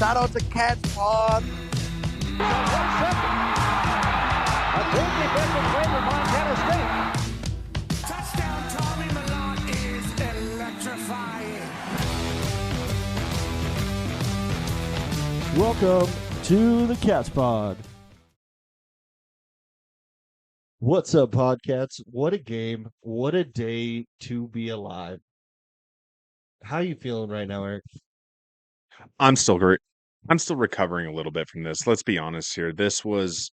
Shout out to Cats Pod. A good defensive play for Montana State. Touchdown, Tommy Malone is electrifying. Welcome to the Cats Pod. What's up, Podcats? What a game. What a day to be alive. How you feeling right now, Eric? I'm still great. I'm still recovering a little bit from this. Let's be honest here. This was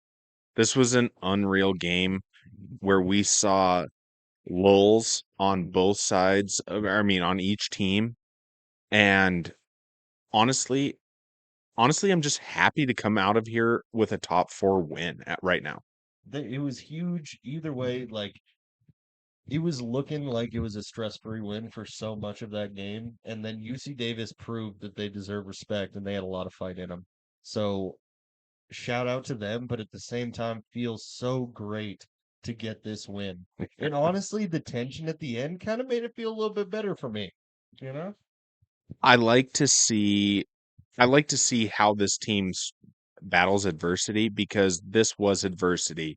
an unreal game where we saw lulls on both sides on each team. And honestly, I'm just happy to come out of here with a top 4 win right now. It was huge either way. Like, it was looking like it was a stress-free win for so much of that game. And then UC Davis proved that they deserve respect and they had a lot of fight in them. So shout out to them, but at the same time, feels so great to get this win. And honestly, the tension at the end kind of made it feel a little bit better for me. You know? I like to see how this team battles adversity, because this was adversity.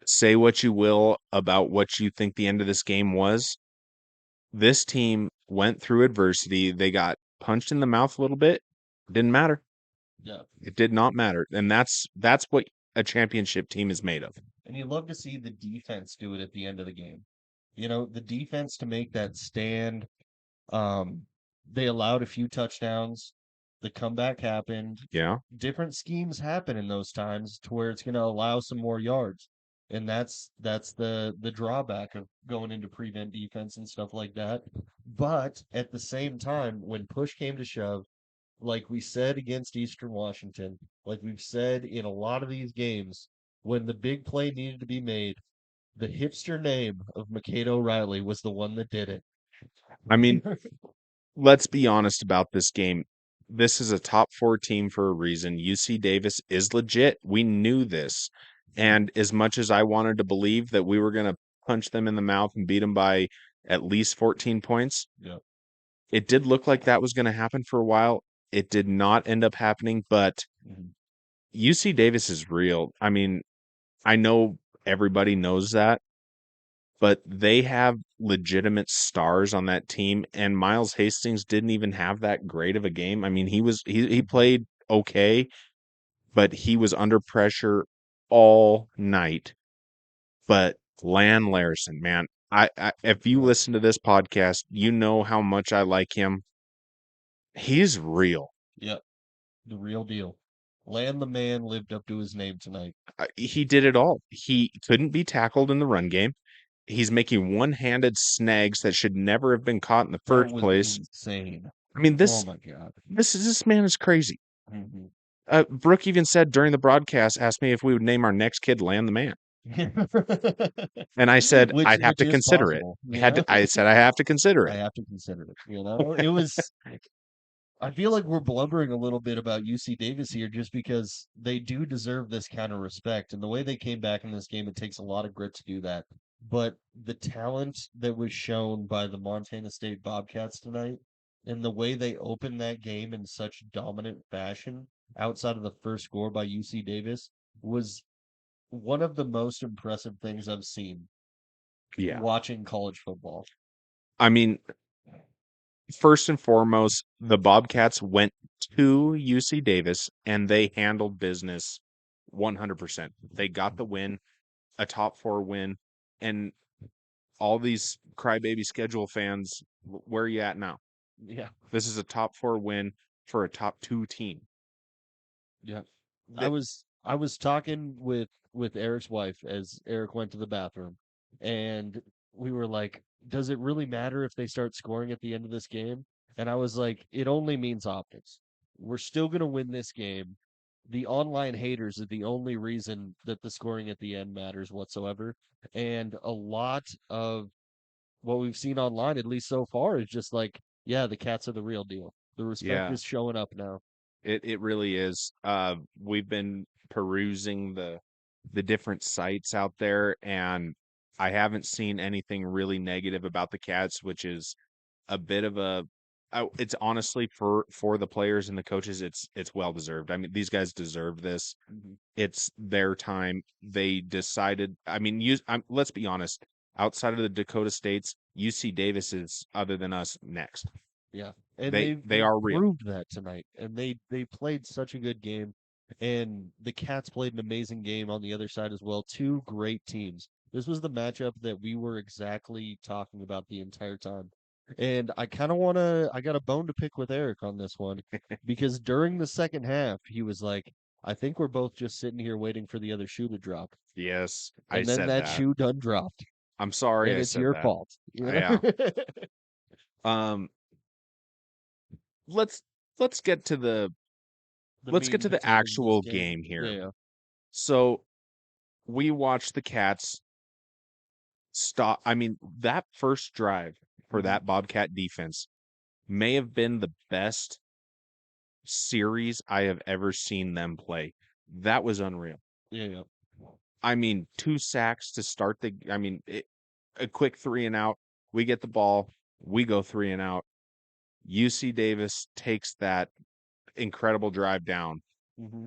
Say what you will about what you think the end of this game was. This team went through adversity. They got punched in the mouth a little bit. Didn't matter. Yeah. It did not matter. And that's what a championship team is made of. And you love to see the defense do it at the end of the game. You know, the defense to make that stand. They allowed a few touchdowns. The comeback happened. Yeah. Different schemes happen in those times to where it's going to allow some more yards. And that's the drawback of going into prevent defense and stuff like that. But at the same time, when push came to shove, like we said against Eastern Washington, like we've said in a lot of these games, when the big play needed to be made, the hipster name of McCade O'Reilly was the one that did it. I mean, let's be honest about this game. This is a top 4 team for a reason. UC Davis is legit. We knew this. And as much as I wanted to believe that we were going to punch them in the mouth and beat them by at least 14 points, Yeah. it did look like that was going to happen for a while. It did not end up happening, but UC Davis is real. I mean, I know everybody knows that, but they have legitimate stars on that team, and Miles Hastings didn't even have that great of a game. I mean, he played okay, but he was under pressure all night. But Lan Larson, man, I if you listen to this podcast, you know how much I like him. He's real. Yep. The real deal. Land the man lived up to his name tonight. He did it all. He couldn't be tackled in the run game. He's making one-handed snags that should never have been caught in the first place. Insane. I mean, Oh my god. this man is crazy. Mhm. Brooke even said during the broadcast, asked me if we would name our next kid Land the Man, and I said I'd have to is consider possible, it. you know? I said I have to consider I it. have to consider it. You know, it was. I feel like we're blubbering a little bit about UC Davis here, just because they do deserve this kind of respect, and the way they came back in this game, it takes a lot of grit to do that. But the talent that was shown by the Montana State Bobcats tonight, and the way they opened that game in such dominant fashion, outside of the first score by UC Davis, was one of the most impressive things I've seen Yeah, watching college football. I mean, first and foremost, the Bobcats went to UC Davis and they handled business 100%. They got the win, a top 4 win, and all these crybaby schedule fans, where are you at now? Yeah. This is a top 4 win for a top 2 team. Yeah. I was talking with Eric's wife as Eric went to the bathroom, and we were like, does it really matter if they start scoring at the end of this game? And I was like, it only means optics. We're still going to win this game. The online haters are the only reason that the scoring at the end matters whatsoever. And a lot of what we've seen online, at least so far, is just like, yeah, the Cats are the real deal. The respect Yeah. is showing up now. It really is. We've been perusing the different sites out there, and I haven't seen anything really negative about the Cats, which is a bit of a it's honestly for the players and the coaches, it's well deserved. I mean, these guys deserve this. It's their time. They decided. I mean, let's be honest. Outside of the Dakota States, UC Davis is, other than us, next. Yeah, and They are real. proved that tonight, and they played such a good game, and the Cats played an amazing game on the other side as well. Two great teams. This was the matchup that we were exactly talking about the entire time. And I kind of want to, I got a bone to pick with Eric on this one because during the second half, he was like, I think we're both just sitting here waiting for the other shoe to drop. Yes, I And then said that that. shoe done dropped. I'm sorry, And I it's said your that. fault. you know? Yeah. Let's get to the let's meat get to and the potatoes of this actual game. game here. Yeah. So we watched the Cats stop. I mean, that first drive for Mm-hmm. that Bobcat defense may have been the best series I have ever seen them play. That was unreal. Yeah. I mean, 2 sacks to start a quick 3 and out. We get the ball, we go 3 and out. UC Davis takes that incredible drive down, Mm-hmm.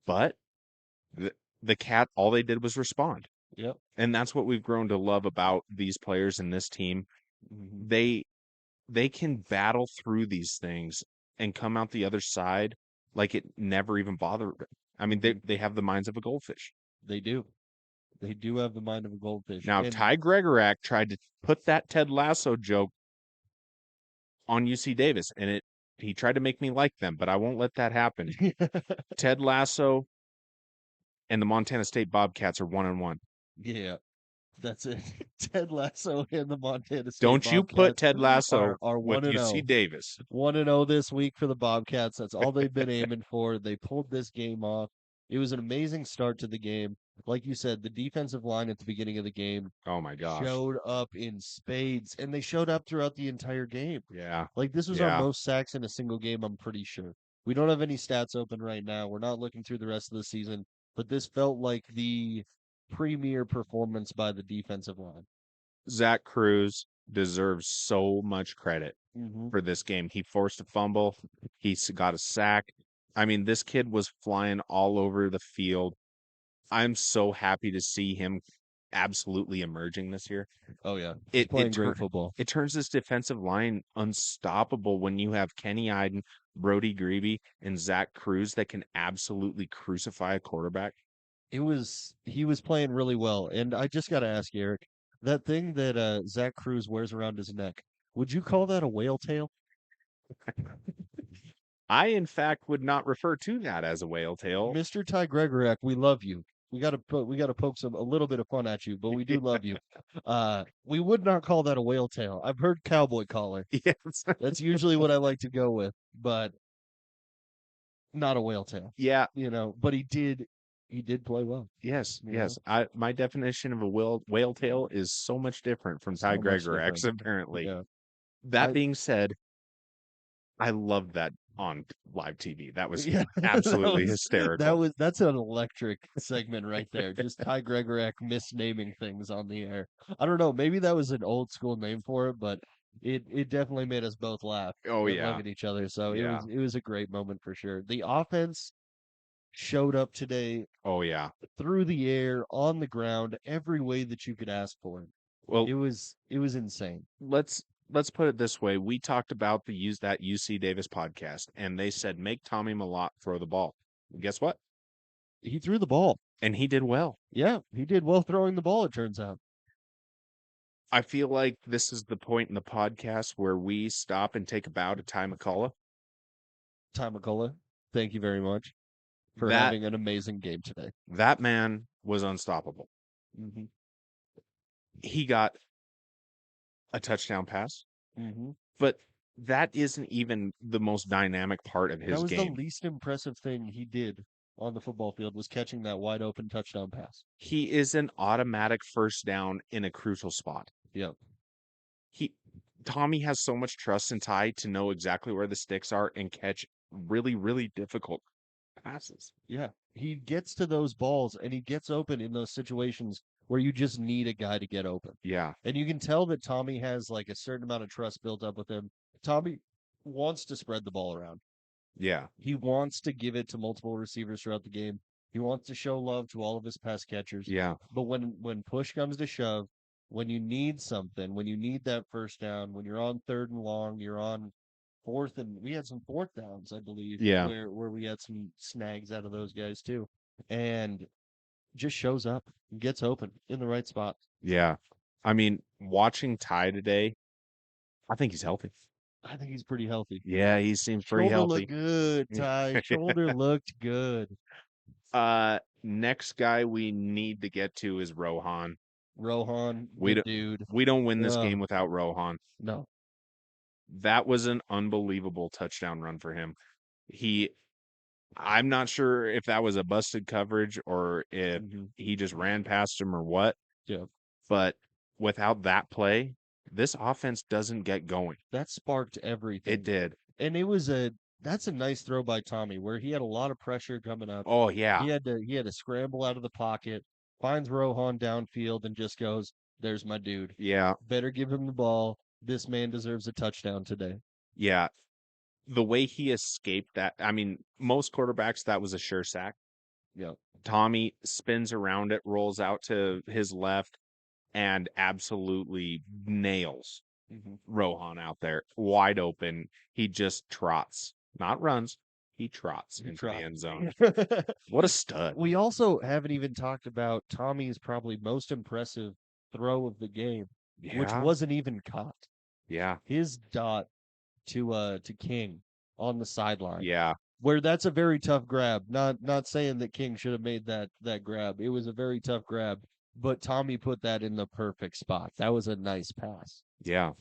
but the Cat, all they did was respond. Yep. And that's what we've grown to love about these players in this team. Mm-hmm. They can battle through these things and come out the other side like it never even bothered them. I mean, they have the minds of a goldfish. They do. They do have the mind of a goldfish. Now, And Ty Gregorak tried to put that Ted Lasso joke on UC Davis, and he tried to make me like them, but I won't let that happen. Ted Lasso and the Montana State Bobcats are 1-1. Yeah, that's it. Ted Lasso and the Montana State Don't you put Bobcats Ted Lasso are with 1-0. UC Davis. 1-0 this week for the Bobcats. That's all they've been aiming for. They pulled this game off. It was an amazing start to the game. Like you said, the defensive line at the beginning of the game Oh my gosh. showed up in spades, and they showed up throughout the entire game. Yeah. Like this was Yeah. our most sacks in a single game, I'm pretty sure. We don't have any stats open right now. We're not looking through the rest of the season, but this felt like the premier performance by the defensive line. Zach Cruz deserves so much credit Mm-hmm. for this game. He forced a fumble. He's got a sack. I mean, this kid was flying all over the field. I'm so happy to see him absolutely emerging this year. Oh yeah, he's playing great football. It turns this defensive line unstoppable when you have Kenny Iden, Brody Grebe, and Zach Cruz that can absolutely crucify a quarterback. He was playing really well, and I just got to ask Eric, that thing that Zach Cruz wears around his neck, would you call that a whale tail? I, in fact, would not refer to that as a whale tail. Mr. Ty Gregorak, we love you. We got to poke a little bit of fun at you, but we do love you. We would not call that a whale tail. I've heard cowboy collar. Yes. That's usually what I like to go with, but not a whale tail. Yeah. But he did play well. Yes. You Yes. My definition of a whale tail is so much different from Ty So much Gregorak's, different. apparently. Yeah. That I- being said, I loved that on live TV. That was Yeah, absolutely hysterical. That's an electric segment right there. Just Ty Gregorak misnaming things on the air. I don't know. Maybe that was an old school name for it, but it definitely made us both laugh. Oh, and yeah. look at each other. So Yeah. it was a great moment for sure. The offense showed up today Oh, yeah. through the air, on the ground, every way that you could ask for. Well, It was insane. let's put it this way. We talked about that UC Davis podcast, and they said make Tommy Malott throw the ball. And guess what? He threw the ball. And he did well. Yeah, he did well throwing the ball, it turns out. I feel like this is the point in the podcast where we stop and take a bow to Ty McCullough. Ty McCullough, thank you very much for That- having an amazing game today. That man was unstoppable. Mm-hmm. He got a touchdown pass, Mm-hmm. but that isn't even the most dynamic part of That his was game. the least impressive thing he did on the football field was catching that wide open touchdown pass. He is an automatic first down in a crucial spot. Yep. Tommy has so much trust in Ty to know exactly where the sticks are and catch really, really difficult passes. Yeah. He gets to those balls and he gets open in those situations where you just need a guy to get open. Yeah. And you can tell that Tommy has like a certain amount of trust built up with him Tommy wants to spread the ball around. Yeah. He wants to give it to multiple receivers throughout the game. He wants to show love to all of his pass catchers. Yeah. But when push comes to shove, when you need something, when you need that first down, when you're on 3rd and long, you're on 4th, and we had some 4th downs, I believe, Yeah. where we had some snags out of those guys too, and just shows up, gets open in the right spot. Yeah. I mean, watching Ty today, I think he's healthy. I think he's pretty healthy. Yeah, he seems pretty Shoulder healthy. looked good, Ty. Shoulder looked good. Next guy we need to get to is Rohan. Rohan, We the don't- dude. We don't win this Ugh. game without Rohan. No. That was an unbelievable touchdown run for him. I'm not sure if that was a busted coverage or if Mhm. he just ran past him or what. Yeah. But without that play, this offense doesn't get going. That sparked everything. It did. And that's a nice throw by Tommy where he had a lot of pressure coming up. Oh yeah. He had to scramble out of the pocket, finds Rohan downfield and just goes, "There's my dude. Yeah. Better give him the ball. This man deserves a touchdown today." Yeah. The way he escaped that, I mean, most quarterbacks, that was a sure sack. Yeah. Tommy spins around it, rolls out to his left, and absolutely nails Mhm. Rohan out there wide open. He just trots, not runs. He trots He into trots. the end zone. What a stud. We also haven't even talked about Tommy's probably most impressive throw of the game, which Yeah. wasn't even caught. Yeah. His dot to King on the sideline. Yeah. Where that's a very tough grab. Not saying that King should have made that grab. It was a very tough grab, but Tommy put that in the perfect spot. That was a nice pass. Yeah.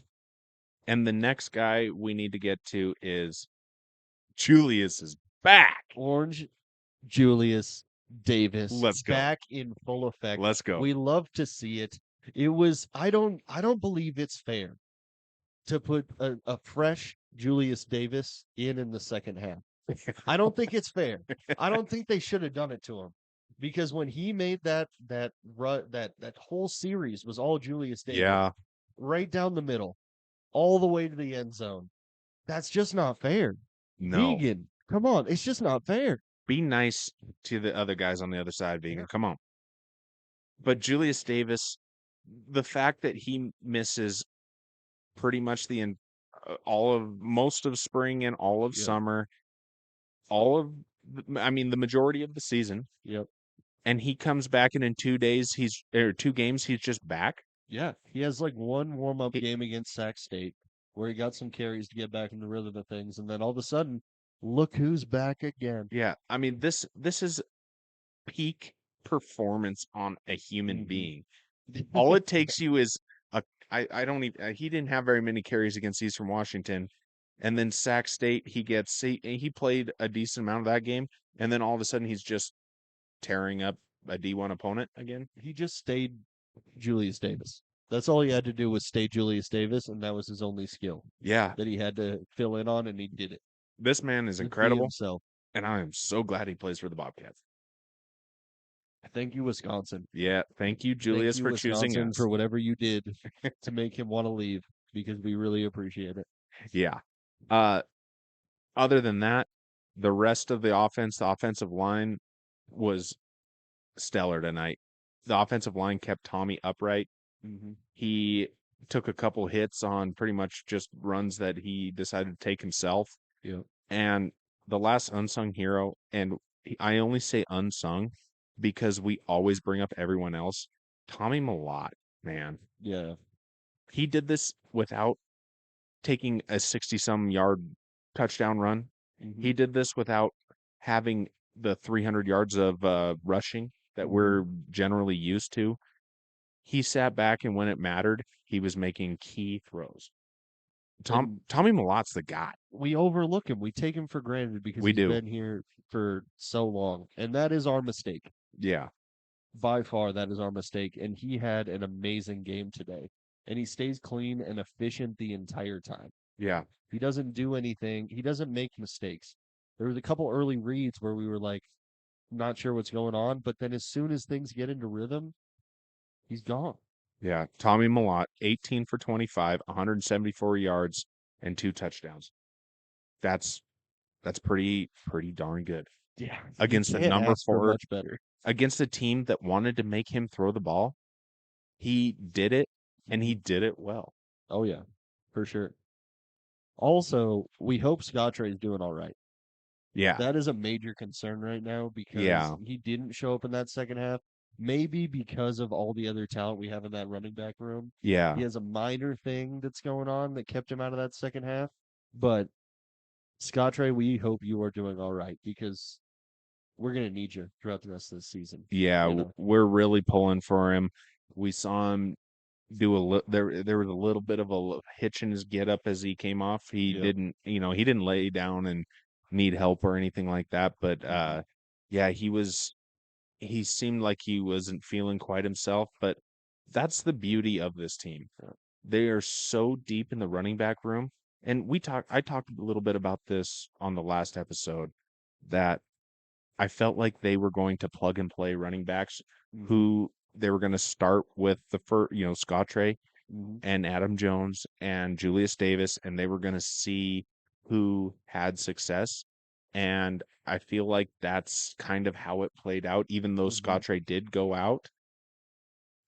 And the next guy we need to get to is Julius is back. Orange Julius Davis Let's go. back in full effect. Let's go. We love to see it. It was I don't believe it's fair to put a fresh Julius Davis in the second half. I don't think it's fair. I don't think they should have done it to him because when he made that whole series was all Julius Davis, Yeah. right down the middle, all the way to the end zone. That's just not fair. No. Vegan, come on, it's just not fair. Be nice to the other guys on the other side, Vegan. Yeah. Come on. But Julius Davis, the fact that he misses pretty much most of spring and all of Yeah. summer, the majority of the season, Yep. and he comes back and in 2 days, 2 games, he's just back. Yeah, he has like one warm-up He- game against Sac State where he got some carries to get back in the rhythm of things, and then all of a sudden, look who's back again. Yeah, I mean this is peak performance on a human Mhm. being. All it takes you is I don't even he didn't have very many carries against Eastern Washington, and then Sac State he played a decent amount of that game, and then all of a sudden he's just tearing up a D1 opponent again. He just stayed Julius Davis. That's all he had to do was stay Julius Davis, and that was his only skill Yeah, that he had to fill in on, and he did it. this man is Just be incredible, himself. and I am so glad he plays for the Bobcats. Thank you, Wisconsin. Yeah, thank you, Julius, Thank you, for choosing Wisconsin, us. for whatever you did to make him want to leave, because we really appreciate it. Yeah. Other than that, the rest of the offensive line was stellar tonight. The offensive line kept Tommy upright. Mm-hmm. He took a couple hits on pretty much just runs that he decided to take himself. Yeah. And the last unsung hero, and I only say unsung because we always bring up everyone else, Tommy Malott, man. Yeah. He did this without taking a 60-some yard touchdown run. Mhm. He did this without having the 300 yards of rushing that we're generally used to. He sat back, and when it mattered, he was making key throws. Tommy Malott's the guy. We overlook him. We take him for granted because We he's do. been here for so long. And that is our mistake. Yeah. By far, that is our mistake. And he had an amazing game today. And he stays clean and efficient the entire time. Yeah. He doesn't do anything. He doesn't make mistakes. There was a couple early reads where we were like, not sure what's going on. But then as soon as things get into rhythm, he's gone. Yeah. Tommy Malott, 18 for 25, 174 yards, and 2 touchdowns. That's pretty darn good Yeah, against you the can't number ask for 4 much better. against a team that wanted to make him throw the ball. He did it, and he did it well. Oh yeah, for sure. Also, we hope Scottrey is doing all right. Yeah, That is a major concern right now because Yeah. he didn't show up in that second half. Maybe because of all the other talent we have in that running back room. yeah, He has a minor thing that's going on that kept him out of that second half. But Scottrey, we hope you are doing all right because we're gonna need you throughout the rest of the season. yeah. You know? We're really pulling for him. We saw him do there was a little bit of a hitch in his get up as he came off. He Yep. didn't, he didn't lay down and need help or anything like that. But yeah, he seemed like he wasn't feeling quite himself. But that's the beauty of this team. They are so deep in the running back room. And I talked a little bit about this on the last episode that I felt like they were going to plug and play running backs who they were going to start with the first, Scottrey and Adam Jones and Julius Davis, and they were going to see who had success. And I feel like that's kind of how it played out. Even though Scottrey did go out,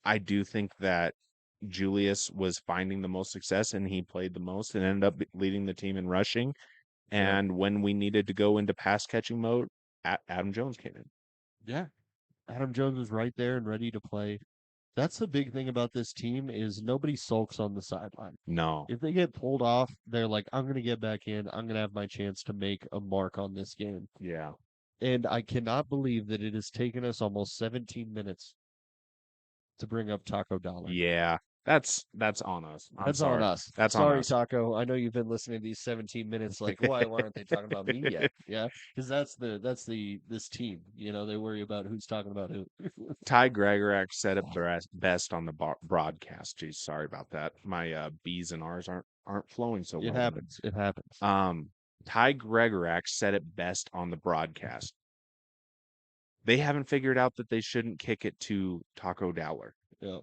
I do think that Julius was finding the most success and he played the most and ended up leading the team in rushing. And when we needed to go into pass catching mode, Adam Jones came in. Yeah. Adam Jones was right there and ready to play. That's the big thing about this team is nobody sulks on the sideline. No. If they get pulled off, they're like, I'm going to get back in. I'm going to have my chance to make a mark on this game. Yeah. And I cannot believe that it has taken us almost 17 minutes to bring up Taco Dollar. Yeah. That's on us. I'm That's sorry. on us. That's sorry, on us. Taco. I know you've been listening to these 17 minutes. Like, why aren't they talking about me yet? Yeah, because that's this team. They worry about who's talking about who. Ty Gregorak said it best on the broadcast. Geez, sorry about that. My B's and R's aren't flowing so well. It happens. It happens. Ty Gregorak said it best on the broadcast. They haven't figured out that they shouldn't kick it to Taco Dowler. Yeah.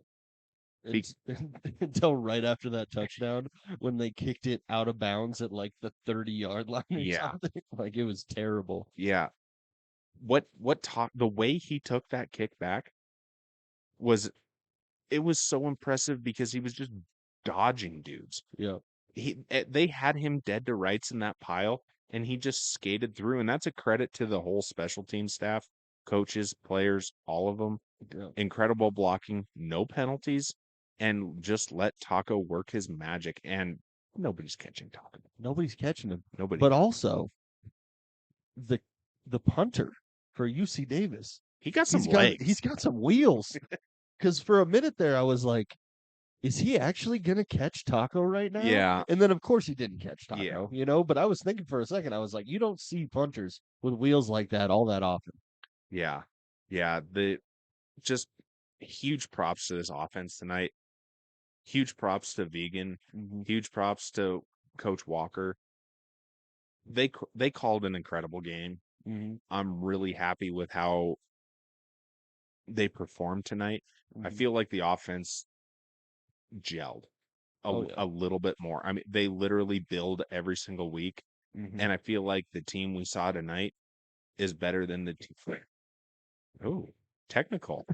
Until right after that touchdown when they kicked it out of bounds at like the 30-yard line or something. Like it was terrible. Yeah. The way he took that kick back was so impressive because he was just dodging dudes. Yeah. They had him dead to rights in that pile and he just skated through, and that's a credit to the whole special team staff, coaches, players, all of them. Yeah. Incredible blocking, no penalties, and just let Taco work his magic, and nobody's catching Taco. Nobody's catching him. Nobody. But also the punter for UC Davis. He got some legs. He's got some wheels. Because for a minute there, I was like, is he actually going to catch Taco right now? Yeah. And then, of course, he didn't catch Taco, But I was thinking for a second, I was like, you don't see punters with wheels like that all that often. Yeah. Yeah. Just huge props to this offense tonight. Huge props to Vegan. Huge props to Coach Walker. They called an incredible game. I'm really happy with how they performed tonight. I feel like the offense gelled a little bit more. I mean, they literally build every single week, and I feel like the team we saw tonight is better than the team. Oh, technical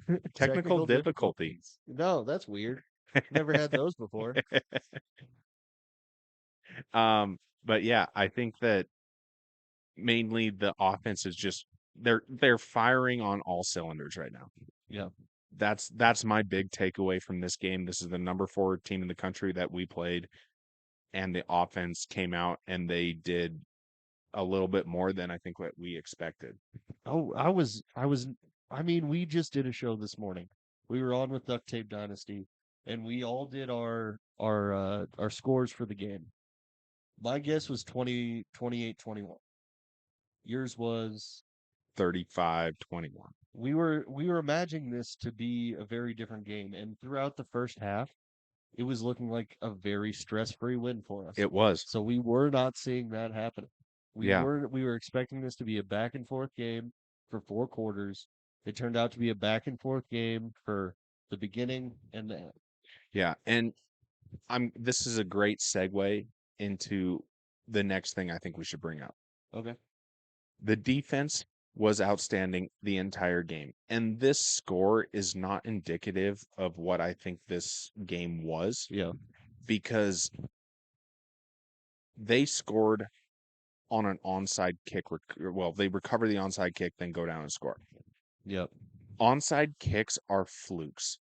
difficulties. No, that's weird. Never had those before. But yeah, I think that mainly the offense is just they're firing on all cylinders right now. Yeah. That's my big takeaway from this game. This is the number 4 team in the country that we played, and the offense came out and they did a little bit more than I think what we expected. Oh, I mean, we just did a show this morning. We were on with Duct Tape Dynasty, and we all did our scores for the game. My guess was 28-21. Yours was 35-21. We were imagining this to be a very different game, and throughout the first half, it was looking like a very stress-free win for us. It was. So we were not seeing that happening. We were expecting this to be a back and forth game for 4 quarters. It turned out to be a back and forth game for the beginning and the end. Yeah, and this is a great segue into the next thing I think we should bring up. Okay. The defense was outstanding the entire game. And this score is not indicative of what I think this game was Yeah. because they scored on an onside kick. Well, they recover the onside kick, then go down and score. Yep. Onside kicks are flukes.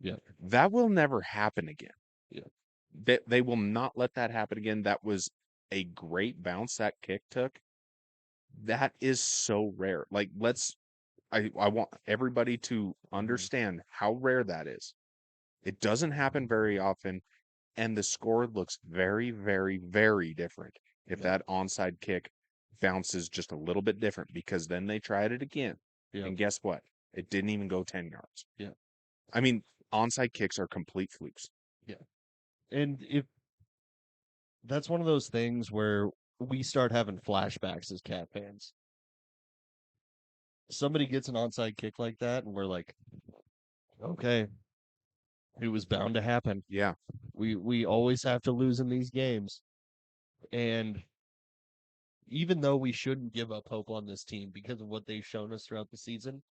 Yep. That will never happen again. Yeah. They will not let that happen again. That was a great bounce that kick took. That is so rare. Like, I want everybody to understand how rare that is. It doesn't happen very often, and the score looks very, very, very different if that onside kick bounces just a little bit different, because then they tried it again. Yeah. And guess what? It didn't even go 10 yards. Yeah. I mean, onside kicks are complete flukes. And if that's one of those things where we start having flashbacks as Cat fans. Somebody gets an onside kick like that, and we're like, okay, it was bound to happen. Yeah. We always have to lose in these games. And even though we shouldn't give up hope on this team because of what they've shown us throughout the season,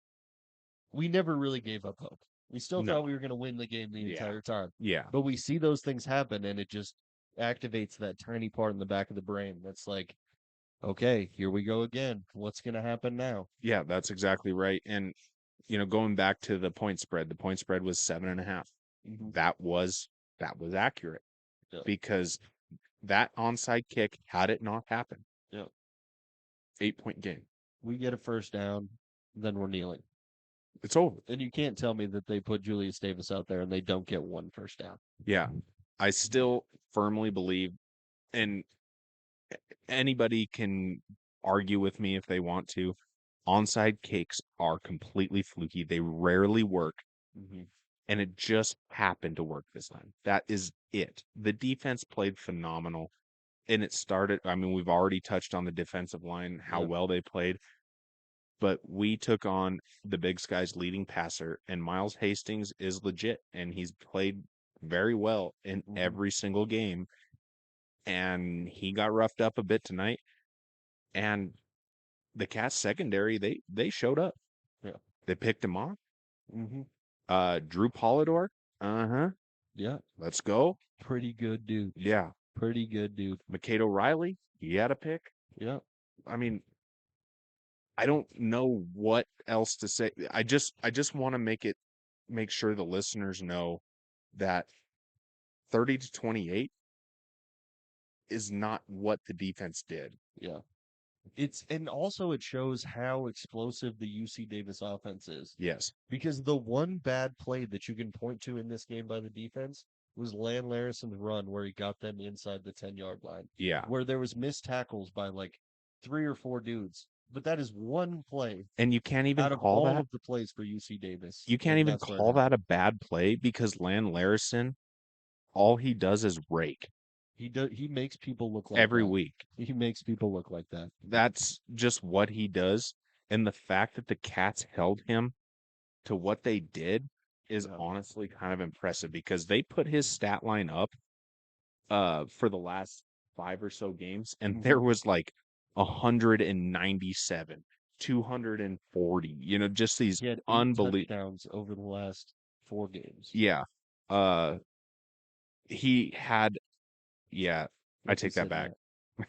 we never really gave up hope. We still No. thought we were going to win the game the Yeah. entire time. Yeah. But we see those things happen, and it just activates that tiny part in the back of the brain that's like, okay, here we go again. What's going to happen now? Yeah, that's exactly right. And, going back to the point spread was 7.5. That was accurate Yeah. because that onside kick, had it not happened, Yeah. 8-point game. We get a first down, then we're kneeling. It's over. And you can't tell me that they put Julius Davis out there and they don't get one first down. Yeah. I still firmly believe, and anybody can argue with me if they want to, onside kicks are completely fluky. They rarely work. And it just happened to work this time. That is it. The defense played phenomenal. And it started, we've already touched on the defensive line, how Yeah. well they played. But we took on the Big Sky's leading passer, and Miles Hastings is legit, and he's played very well in every single game. And he got roughed up a bit tonight. And the Cats secondary, they showed up. Yeah. They picked him off. Mm-hmm. Drew Polidor. Yeah. Let's go. Pretty good dude. Yeah. Pretty good dude. Mikado Riley, he had a pick. Yeah. I don't know what else to say. I just want to make sure the listeners know that 30-28 is not what the defense did. Yeah. And also it shows how explosive the UC Davis offense is. Yes. Because the one bad play that you can point to in this game by the defense was Lan Larison's run where he got them inside the 10-yard line. Yeah. Where there was missed tackles by like 3 or 4 dudes. But that is one play And you can't even out of call all that. of the plays for UC Davis. You can't and even that's where it call that happened. a bad play because Lan Larison, all he does is rake He makes people look like every that. week. He makes people look like that. That's just what he does. And the fact that the Cats held him to what they did is honestly kind of impressive because they put his stat line up for the last 5 or so games, and there was like 197, 240, just these He had 8 unbelievable touchdowns over the last 4 games. Yeah. He had I Like take you that back.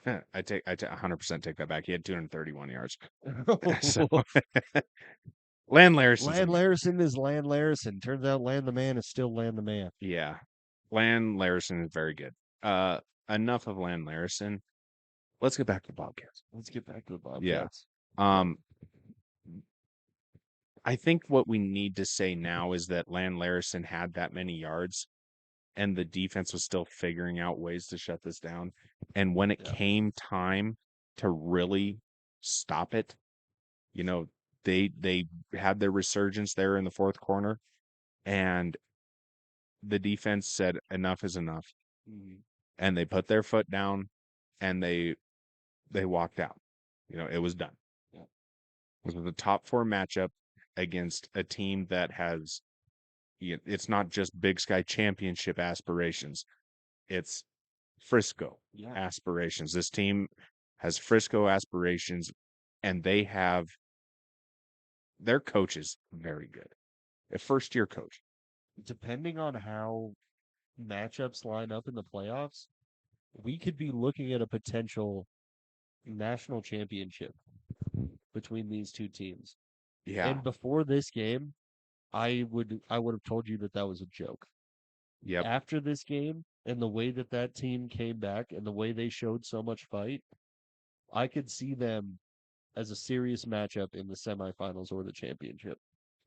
said I 100% take that back. He had 231 yards. that. So, Lan Larison. Lan Larison is Lan Larison. Turns out Lan the man is still Lan the man. Yeah. Lan Larison is very good. Enough of Lan Larison. Let's get back to the Bobcats. Let's get back to the Bobcats. I think what we need to say now is that Lan Larison had that many yards and the defense was still figuring out ways to shut this down. And when it came time to really stop it, they had their resurgence there in the fourth quarter, and the defense said enough is enough. And they put their foot down and they walked out. It was done. Yeah. It was the top 4 matchup against a team that has, it's not just Big Sky championship aspirations. It's Frisco. Yeah. aspirations. This team has Frisco aspirations, and their coach is very good. A first-year coach. Depending on how matchups line up in the playoffs, we could be looking at a potential national championship between these two teams. Yeah. And before this game, I would have told you that that was a joke. Yep. After this game and the way that that team came back and the way they showed so much fight, I could see them as a serious matchup in the semifinals or the championship.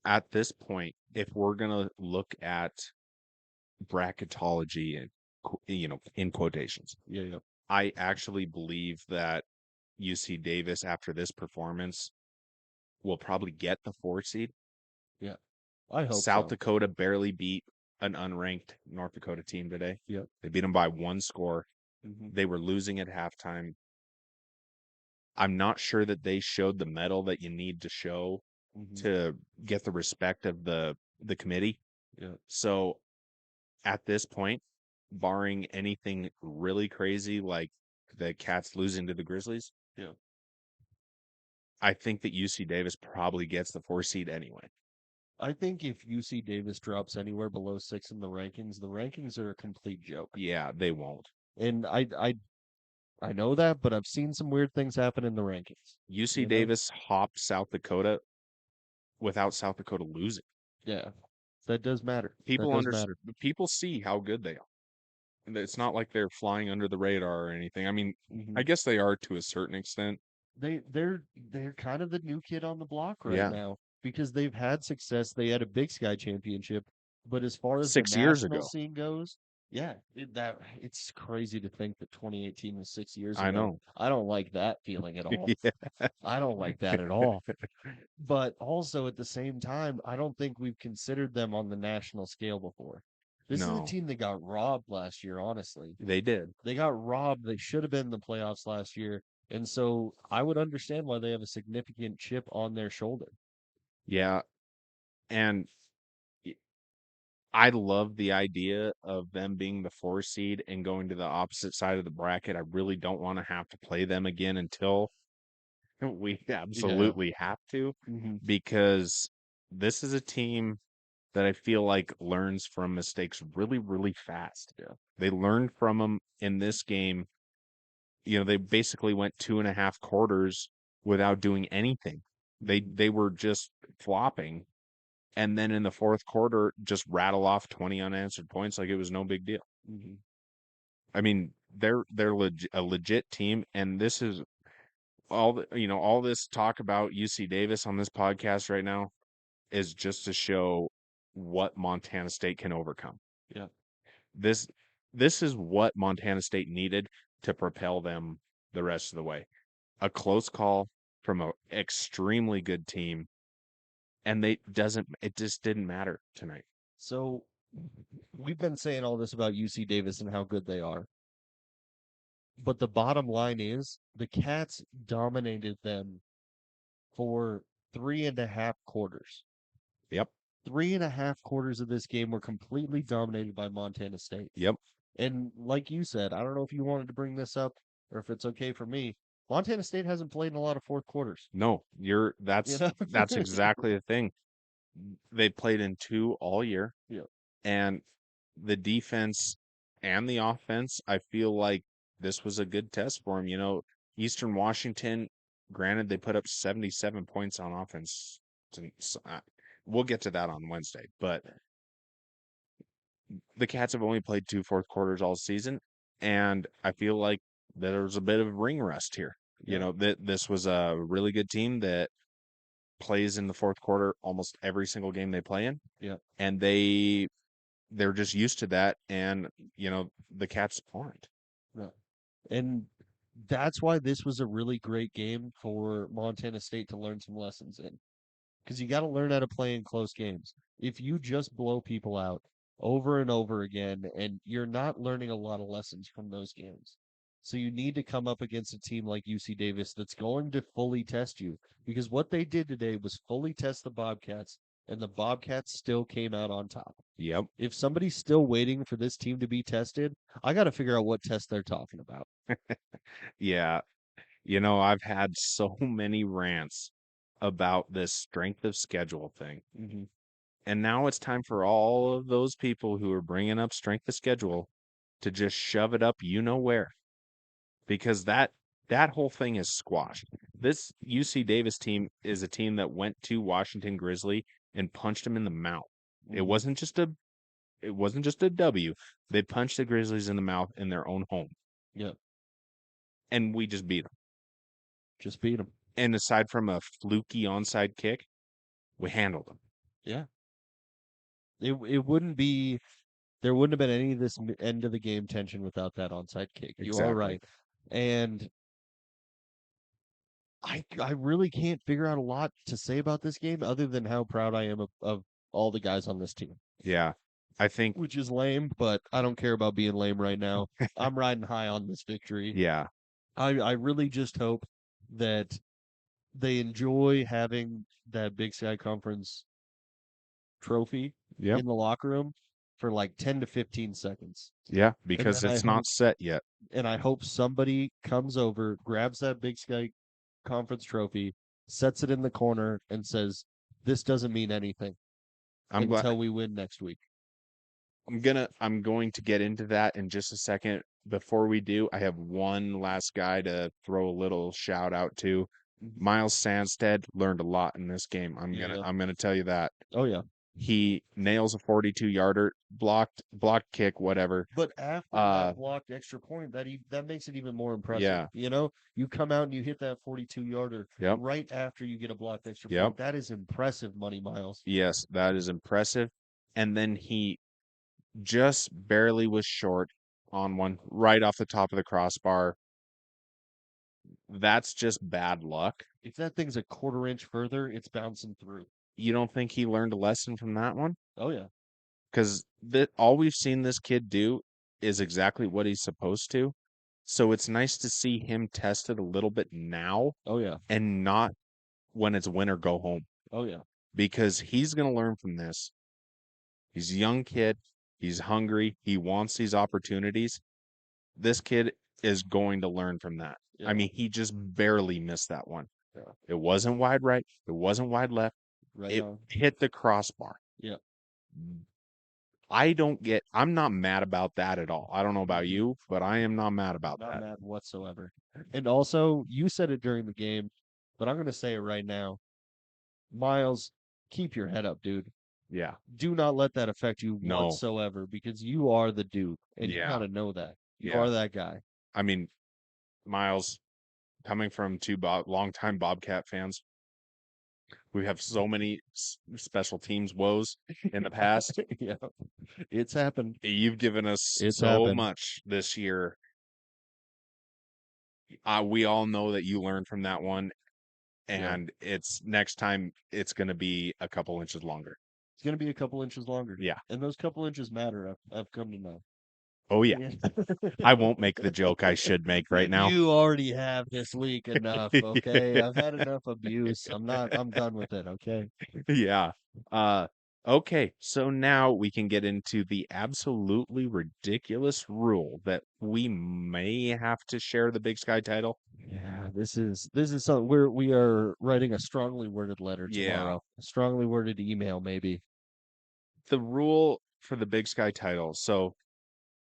At this point, if we're gonna look at bracketology and in quotations, Yeah, yeah. I actually believe that UC Davis after this performance will probably get the 4 seed. Yeah. I hope South so. Dakota barely beat an unranked North Dakota team today. Yep. They beat them by 1 score. Mm-hmm. They were losing at halftime. I'm not sure that they showed the medal that you need to show Mm-hmm. to get the respect of the committee. Yeah. So at this point, barring anything really crazy like the Cats losing to the Grizzlies, Yeah. I think that UC Davis probably gets the 4 seed anyway. I think if UC Davis drops anywhere below 6 in the rankings are a complete joke. Yeah, they won't. And I know that, but I've seen some weird things happen in the rankings. UC You know? Davis hopped South Dakota without South Dakota losing. Yeah. That does matter. People That does matter. people see how good they are. And it's not like they're flying under the radar or anything. I mean, Mhm. I guess they are to a certain extent. They're kind of the new kid on the block right Yeah. now because they've had success. They had a Big Sky championship, but as far as 6 the years national ago. scene goes, yeah, it's crazy to think that 2018 was 6 years ago. I know. I don't like that feeling at all. Yeah. I don't like that at all. But also at the same time, I don't think we've considered them on the national scale before. This is a No. team that got robbed last year, honestly. They did. They got robbed. They should have been in the playoffs last year. And so I would understand why they have a significant chip on their shoulder. Yeah. And I love the idea of them being the 4 seed and going to the opposite side of the bracket. I really don't want to have to play them again until we absolutely have to, Mm-hmm. because this is a team that I feel like learns from mistakes really, really fast. Yeah. They learned from them in this game. They basically went 2.5 quarters without doing anything. They were just flopping. And then in the fourth quarter, just rattle off 20 unanswered points like it was no big deal. Mm-hmm. I mean, they're a legit team, and this is all this talk about UC Davis on this podcast right now is just to show what Montana State can overcome. Yeah. This is what Montana State needed to propel them the rest of the way. A close call from an extremely good team, and it just didn't matter tonight. So we've been saying all this about UC Davis and how good they are. But the bottom line is the Cats dominated them for 3.5 quarters. Yep. 3.5 quarters of this game were completely dominated by Montana State. Yep. And like you said, I don't know if you wanted to bring this up or if it's okay for me. Montana State hasn't played in a lot of fourth quarters. No, that's that's exactly the thing. They played in 2 all year. Yeah. And the defense and the offense, I feel like this was a good test for them. Eastern Washington, granted, they put up 77 points on offense. We'll get to that on Wednesday, but the Cats have only played 2 fourth quarters all season, and I feel like there was a bit of ring rust here. Yeah. This was a really good team that plays in the fourth quarter almost every single game they play in. Yeah. And they're just used to that, and the Cats aren't. No. And that's why this was a really great game for Montana State to learn some lessons in. Because you got to learn how to play in close games. If you just blow people out over and over again, and you're not learning a lot of lessons from those games. So you need to come up against a team like UC Davis that's going to fully test you. Because what they did today was fully test the Bobcats and the Bobcats still came out on top. Yep. If somebody's still waiting for this team to be tested, I got to figure out what test they're talking about. Yeah. I've had so many rants about this strength of schedule thing. Mm-hmm. And now it's time for all of those people who are bringing up strength of schedule to just shove it up where. Because that whole thing is squashed. This UC Davis team is a team that went to Washington Grizzly and punched them in the mouth. It Mhm. wasn't just a W. They punched the Grizzlies in the mouth in their own home. Yep. And we just beat them. Just beat them. And aside from a fluky onside kick, we handled them. Yeah. It wouldn't be there wouldn't have been any of this end of the game tension without that onside kick. You are Exactly. right. And I really can't figure out a lot to say about this game other than how proud I am of all the guys on this team. Yeah. I think Which is lame, but I don't care about being lame right now. I'm riding high on this victory. yeah. I really just hope that they enjoy having that Big Sky Conference trophy Yep. in the locker room for like 10 to 15 seconds. Yeah, because then it's I not hope- set yet. And I hope somebody comes over, grabs that Big Sky Conference trophy, sets it in the corner, and says, "This doesn't mean anything I'm glad until we win next week." I'm going to get into that in just a second. Before we do, I have one last guy to throw a little shout out to. Miles Sandstead learned a lot in this game. I'm Yeah. gonna tell you that. Oh yeah. He nails a 42-yarder, blocked kick, whatever. But after that blocked extra point, that makes it even more impressive. Yeah. You come out and you hit that 42-yarder Yep. right after you get a blocked extra Yep. point. That is impressive money, Miles. Yes, that is impressive. And then he just barely was short on one right off the top of the crossbar. That's just bad luck. If that thing's a quarter inch further, it's bouncing through. You don't think he learned a lesson from that one? Oh yeah. Because all we've seen this kid do is exactly what he's supposed to. So it's nice to see him tested a little bit now Oh yeah. and not when it's win or go home. Oh yeah. Because he's going to learn from this. He's a young kid. He's hungry. He wants these opportunities. This kid is going to learn from that. Yeah. I mean, he just barely missed that one. Yeah. It wasn't wide right. It wasn't wide left. Right It on. hit the crossbar. Yeah. I'm not mad about that at all. I don't know about you, but I am not mad about Not that. mad whatsoever. And also, you said it during the game, but I'm going to say it right now. Miles, keep your head up, dude. Yeah. Do not let that affect you No. whatsoever because you are the dude and you Yeah. got to know that. You Yeah. are that guy. I mean, Miles, coming from two longtime Bobcat fans, we have so many special teams woes in the past. Yeah. It's happened. You've given us It's so happened. much this year. We all know that you learned from that one, Yeah. and next time it's going to be a couple inches longer. It's going to be a couple inches longer. Yeah. And those couple inches matter. I've come to know. Oh yeah. I won't make the joke I should make right now. You already have this week enough, okay? Yeah. I've had enough abuse. I'm done with it, okay? Yeah. Okay, so now we can get into the absolutely ridiculous rule that we may have to share the Big Sky title. Yeah, this is something we are writing a strongly worded letter Yeah. tomorrow. A strongly worded email, maybe. The rule for the Big Sky title. So,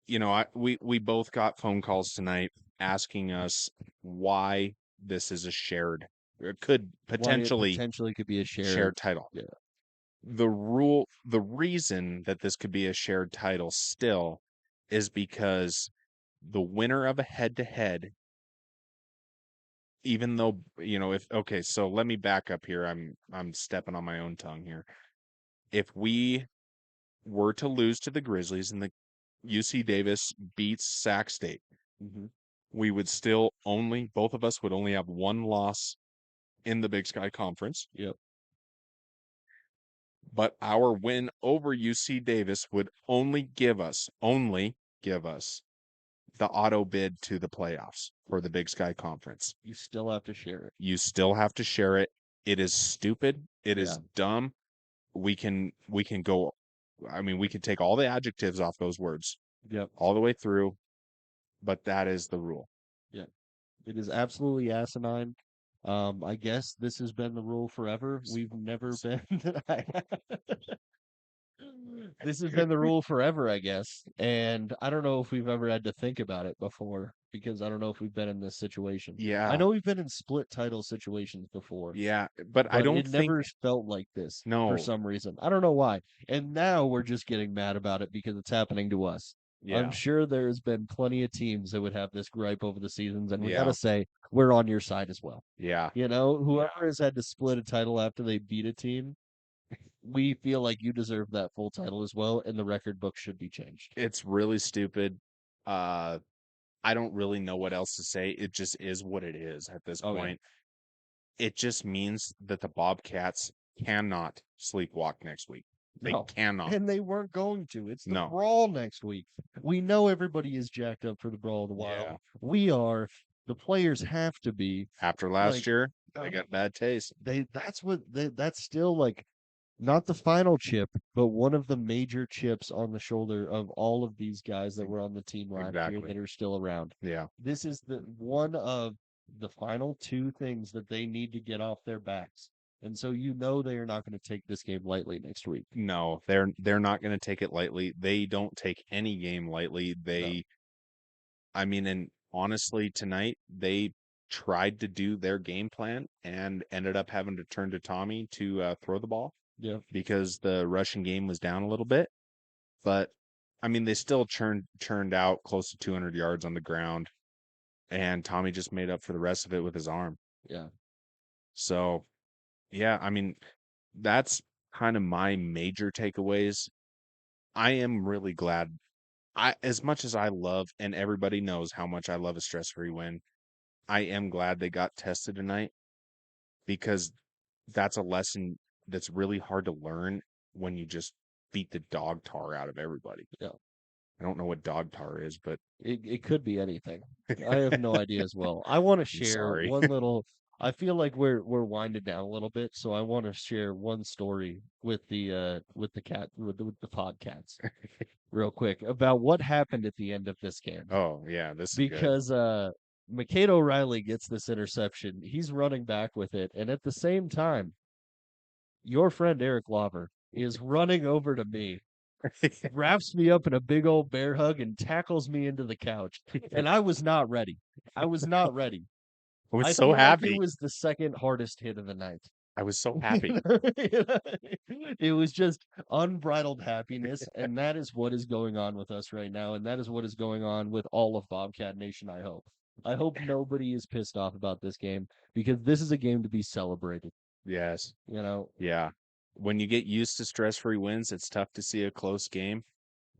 we both got phone calls tonight asking us why this is a shared, or it could Why it potentially potentially could be a shared title. Yeah. The reason that this could be a shared title still is because the winner of a head-to-head, even though, so let me back up here. I'm stepping on my own tongue here. If we were to lose to the Grizzlies and the UC Davis beats Sac State, Mhm. we would both of us would only have one loss in the Big Sky Conference. Yep. But our win over UC Davis would only give us the auto bid to the playoffs for the Big Sky Conference. You still have to share it. You still have to share it. It is stupid. It is Yeah. dumb. we can go. I mean, we can take all the adjectives off those words Yep. all the way through, but that is the rule. It is absolutely asinine. I guess this has been the rule forever. We've never been. This has been the rule forever, I guess. And I don't know if we've ever had to think about it before because I don't know if we've been in this situation. I Yeah, know we've been in split title situations before, yeah, but I but don't it think never felt like this for no. some reason. I don't know why. And now we're just getting mad about it because it's happening to us. I'm Yeah, sure there's been plenty of teams that would have this gripe over the seasons, and we yeah, gotta say we're on your side as well. yeah. You know, whoever has had to split a title after they beat a team, we feel like you deserve that full title as well, and the record book should be changed. It's really stupid. Uh, I don't really know what else to say. It just is what it is at this Oh yeah, point. It just means that the Bobcats cannot sleepwalk next week. They no, cannot. and they weren't going to. It's the No. brawl next week. We know everybody is jacked up for the brawl of the Yeah. wild. We are. The players have to be. After last Like, year, they uh, got bad taste. That's still like not the final chip, but one of the major chips on the shoulder of all of these guys that were on the team last year Exactly. that are still around. Yeah. This is the one of the final two things that they need to get off their backs. And so you know they are not going to take this game lightly next week. No, they're not going to take it lightly. They don't take any game lightly. I mean, and honestly, tonight they tried to do their game plan and ended up having to turn to Tommy to throw the ball Yeah. because the rushing game was down a little bit. But I mean, they still churned out close to 200 yards on the ground, and Tommy just made up for the rest of it with his arm. Yeah. So, yeah, I mean, that's kind of my major takeaways. I am really glad. As much as I love, and everybody knows how much I love a stress-free win, I am glad they got tested tonight because that's a lesson that's really hard to learn when you just beat the dog tar out of everybody. Yeah. I don't know what dog tar is, but It could be anything. I have no idea as well. I want to share sorry. one little. I feel like we're winded down a little bit, so I want to share one story with the Podcats real quick about what happened at the end of this game. Oh, yeah, this is good. Because McCade O'Reilly gets this interception. He's running back with it, and at the same time, your friend Eric Lauver is running over to me, wraps me up in a big old bear hug, and tackles me into the couch. And I was not ready. I was not ready. I was I so feel like happy. it was the second hardest hit of the night. I was so happy. It was just unbridled happiness, and that is what is going on with us right now, and that is what is going on with all of Bobcat Nation, I hope. I hope nobody is pissed off about this game because this is a game to be celebrated, Yes. you know? Yeah. When you get used to stress-free wins, it's tough to see a close game.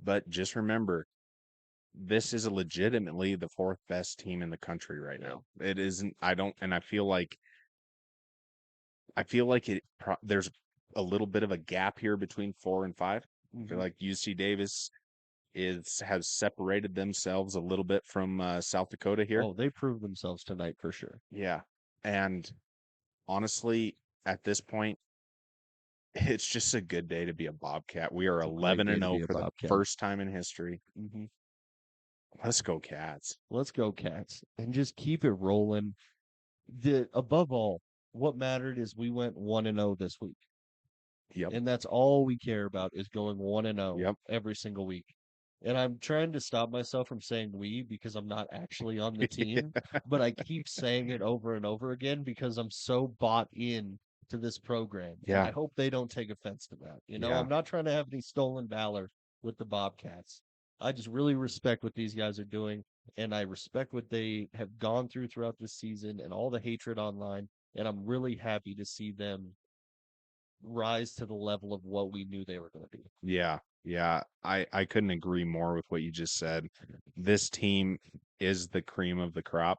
But just remember, this is legitimately the fourth best team in the country right now. It isn't. And I feel like there's a little bit of a gap here between 4 and 5. I feel like UC Davis has separated themselves a little bit from South Dakota here. Oh, they proved themselves tonight for sure. Yeah. And honestly, at this point, it's just a good day to be a Bobcat. We are It's a great 11 day and to 0 be a for the Bobcat. first time in history. Mhm. Let's go, Cats. Let's go, Cats, and just keep it rolling. Above all, what mattered is we went 1-0 this week. Yep. And that's all we care about is going 1-0 Yep. every single week. And I'm trying to stop myself from saying we because I'm not actually on the team, but I keep saying it over and over again because I'm so bought in to this program. And Yeah. I hope they don't take offense to that. You know, Yeah. I'm not trying to have any stolen valor with the Bobcats. I just really respect what these guys are doing, and I respect what they have gone through throughout this season and all the hatred online. And I'm really happy to see them rise to the level of what we knew they were going to be. Yeah. Yeah. I couldn't agree more with what you just said. This team is the cream of the crop.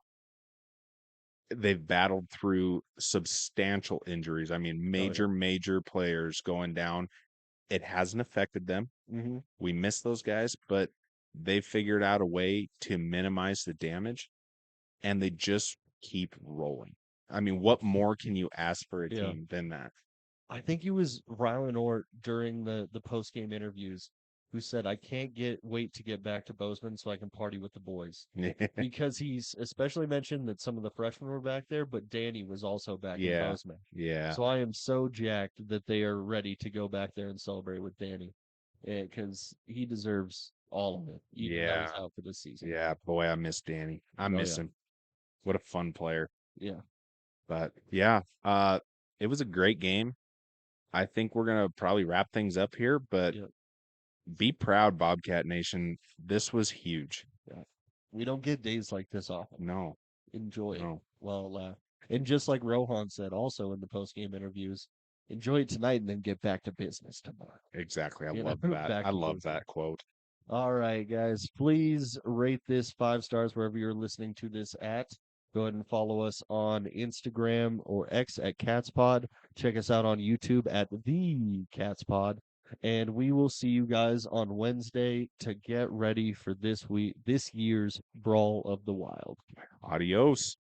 They've battled through substantial injuries. I mean, major players going down. It hasn't affected them. Mm-hmm. We miss those guys, but they figured out a way to minimize the damage, and they just keep rolling. I mean, what more can you ask for a Yeah. team than that? I think it was Rylan Ort during the post game interviews who said, "I can't wait to get back to Bozeman so I can party with the boys." Because he's especially mentioned that some of the freshmen were back there, but Danny was also back in Yeah. Bozeman. Yeah. So I am so jacked that they are ready to go back there and celebrate with Danny, because he deserves all of it, even though he's Yeah. out for this season. Yeah. Boy, I miss Danny. I miss yeah. him. What a fun player. Yeah. But yeah, it was a great game. I think we're gonna probably wrap things up here, but Yep. be proud, Bobcat Nation. This was huge. Yeah. We don't get days like this often. No, Enjoy it. no. Well, and just like Rohan said also in the post game interviews, enjoy it tonight and then get back to business tomorrow. Exactly. I You know, love that. back I to love business. that quote. All right, guys, please rate this 5 stars wherever you're listening to this at. Go ahead and follow us on Instagram or X at CatsPod. Check us out on YouTube at The CatsPod. And we will see you guys on Wednesday to get ready for this year's Brawl of the Wild. Adios.